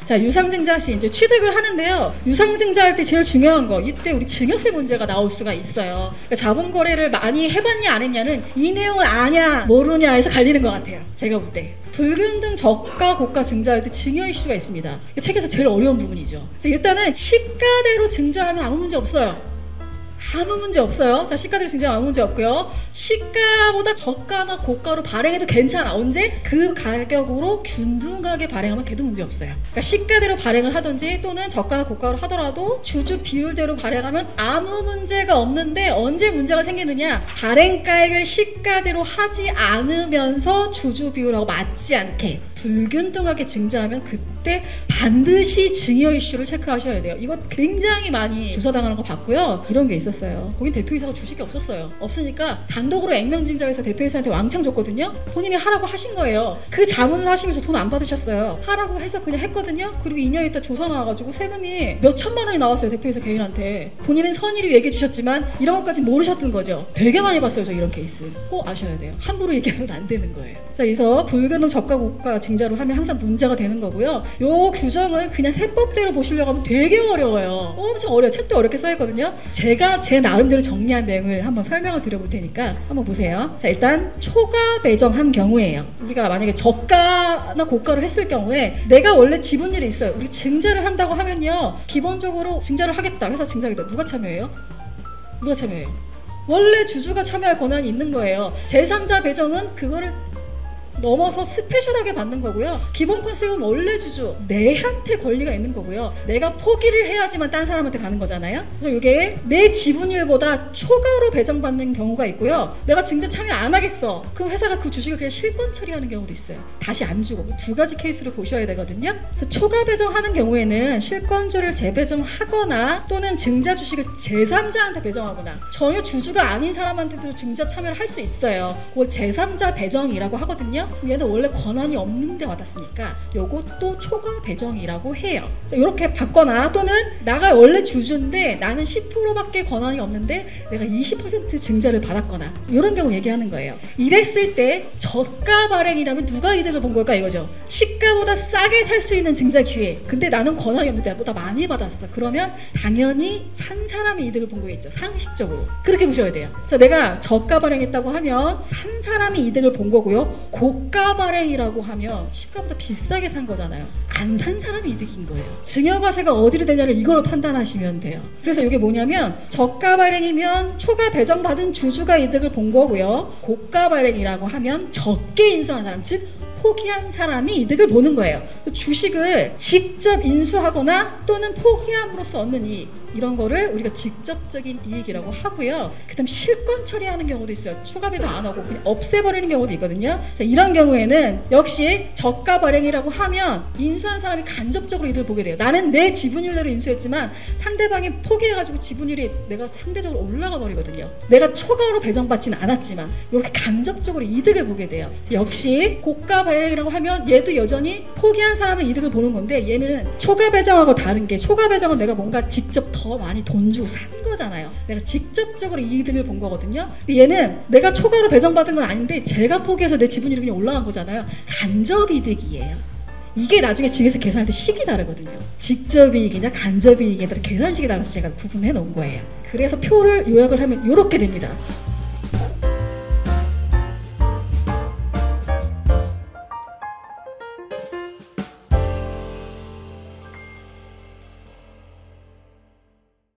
자, 유상증자 시 이제 취득을 하는데요. 유상증자할 때 제일 중요한 거, 이때 우리 증여세 문제가 나올 수가 있어요. 그러니까 자본 거래를 많이 해봤냐 안 했냐는 이 내용을 아냐 모르냐에서 갈리는 것 같아요. 제가 볼 때. 불균등 저가 고가 증자할 때 증여 이슈가 있습니다. 책에서 제일 어려운 부분이죠. 일단은 시가대로 증자하면 아무 문제 없어요. 아무 문제 없어요. 자, 시가대로 증자하면 아무 문제 없고요. 시가보다 저가나 고가로 발행해도 괜찮아. 언제? 그 가격으로 균등하게 발행하면 걔도 문제 없어요. 그러니까 시가대로 발행을 하든지 또는 저가나 고가로 하더라도 주주 비율대로 발행하면 아무 문제가 없는데, 언제 문제가 생기느냐? 발행가액을 시가대로 하지 않으면서 주주 비율하고 맞지 않게 불균등하게 증자하면 그때 반드시 증여 이슈를 체크하셔야 돼요. 이거 굉장히 많이 조사당하는 거 봤고요. 이런 게 있었어요. 거긴 대표이사가 주식이 없었어요. 없으니까 단독으로 액면증자해서 대표이사한테 왕창 줬거든요. 본인이 하라고 하신 거예요. 그 자문을 하시면서 돈 안 받으셨어요. 하라고 해서 그냥 했거든요. 그리고 2년 있다 조사 나와가지고 세금이 몇 천만 원이 나왔어요. 대표이사 개인한테. 본인은 선의로 얘기해 주셨지만 이런 것까지 모르셨던 거죠. 되게 많이 봤어요. 저 이런 케이스. 꼭 아셔야 돼요. 함부로 얘기하면 안 되는 거예요. 자, 그래서 불균등 저가 고가 증자로 하면 항상 문제가 되는 거고요. 요 규정을 그냥 세법대로 보시려고 하면 되게 어려워요. 엄청 어려워요. 책도 어렵게 써있거든요. 제가 제 나름대로 정리한 내용을 한번 설명을 드려볼 테니까 한번 보세요. 자, 일단 초과 배정한 경우에요. 우리가 만약에 저가나 고가를 했을 경우에 내가 원래 지분율이 있어요. 우리 증자를 한다고 하면요, 기본적으로 증자를 하겠다, 회사 증자하겠다, 누가 참여해요? 누가 참여해요? 원래 주주가 참여할 권한이 있는 거예요. 제3자 배정은 그거를 넘어서 스페셜하게 받는 거고요. 기본 컨셉은 원래 주주 내한테 권리가 있는 거고요. 내가 포기를 해야지만 딴 사람한테 가는 거잖아요. 그래서 이게 내 지분율보다 초과로 배정받는 경우가 있고요. 내가 증자 참여 안 하겠어. 그럼 회사가 그 주식을 그냥 실권 처리하는 경우도 있어요. 다시 안 주고. 두 가지 케이스를 보셔야 되거든요. 그래서 초과 배정하는 경우에는 실권주를 재배정하거나 또는 증자 주식을 제3자한테 배정하거나, 전혀 주주가 아닌 사람한테도 증자 참여를 할 수 있어요. 그걸 제3자 배정이라고 하거든요. 얘는 원래 권한이 없는데 받았으니까 요것도 초과 배정이라고 해요. 이렇게 받거나, 또는 나가 원래 주주인데 나는 10%밖에 권한이 없는데 내가 20% 증자를 받았거나, 이런 경우 얘기하는 거예요. 이랬을 때 저가 발행이라면 누가 이득을 본 걸까 이거죠. 시가보다 싸게 살 수 있는 증자 기회. 근데 나는 권한이 없는데 나보다 많이 받았어. 그러면 당연히 산 사람이 이득을 본 거겠죠. 상식적으로. 그렇게 보셔야 돼요. 자, 내가 저가 발행했다고 하면 산 사람이 이득을 본 거고요. 고가 발행이라고 하면 시가보다 비싸게 산 거잖아요. 안 산 사람이 이득인 거예요. 증여과세가 어디로 되냐를 이걸로 판단하시면 돼요. 그래서 이게 뭐냐면, 저가 발행이면 초과 배정받은 주주가 이득을 본 거고요. 고가 발행이라고 하면 적게 인수한 사람, 즉 포기한 사람이 이득을 보는 거예요. 주식을 직접 인수하거나 또는 포기함으로써 얻는 이익, 이런 거를 우리가 직접적인 이익이라고 하고요. 그 다음 실권 처리하는 경우도 있어요. 추가 배정 안 하고 그냥 없애버리는 경우도 있거든요. 자, 이런 경우에는 역시 저가 발행이라고 하면 인수한 사람이 간접적으로 이득을 보게 돼요. 나는 내 지분율대로 인수했지만 상대방이 포기해가지고 지분율이 내가 상대적으로 올라가 버리거든요. 내가 초과로 배정받지는 않았지만 이렇게 간접적으로 이득을 보게 돼요. 역시 고가 발행이라고 하면 얘도 여전히 포기한 사람의 이득을 보는 건데, 얘는 초과 배정하고 다른 게, 초과 배정은 내가 뭔가 직접 더 많이 돈 주고 산 거잖아요. 내가 직접적으로 이득을 본 거거든요. 얘는 내가 초과로 배정받은 건 아닌데 제가 포기해서 내 지분율이 그냥 올라간 거잖아요. 간접 이득이에요. 이게 나중에 증여세 계산할 때 식이 다르거든요. 직접 이익이냐 간접 이익이냐 계산식이 달라서 제가 구분해 놓은 거예요. 그래서 표를 요약을 하면 이렇게 됩니다.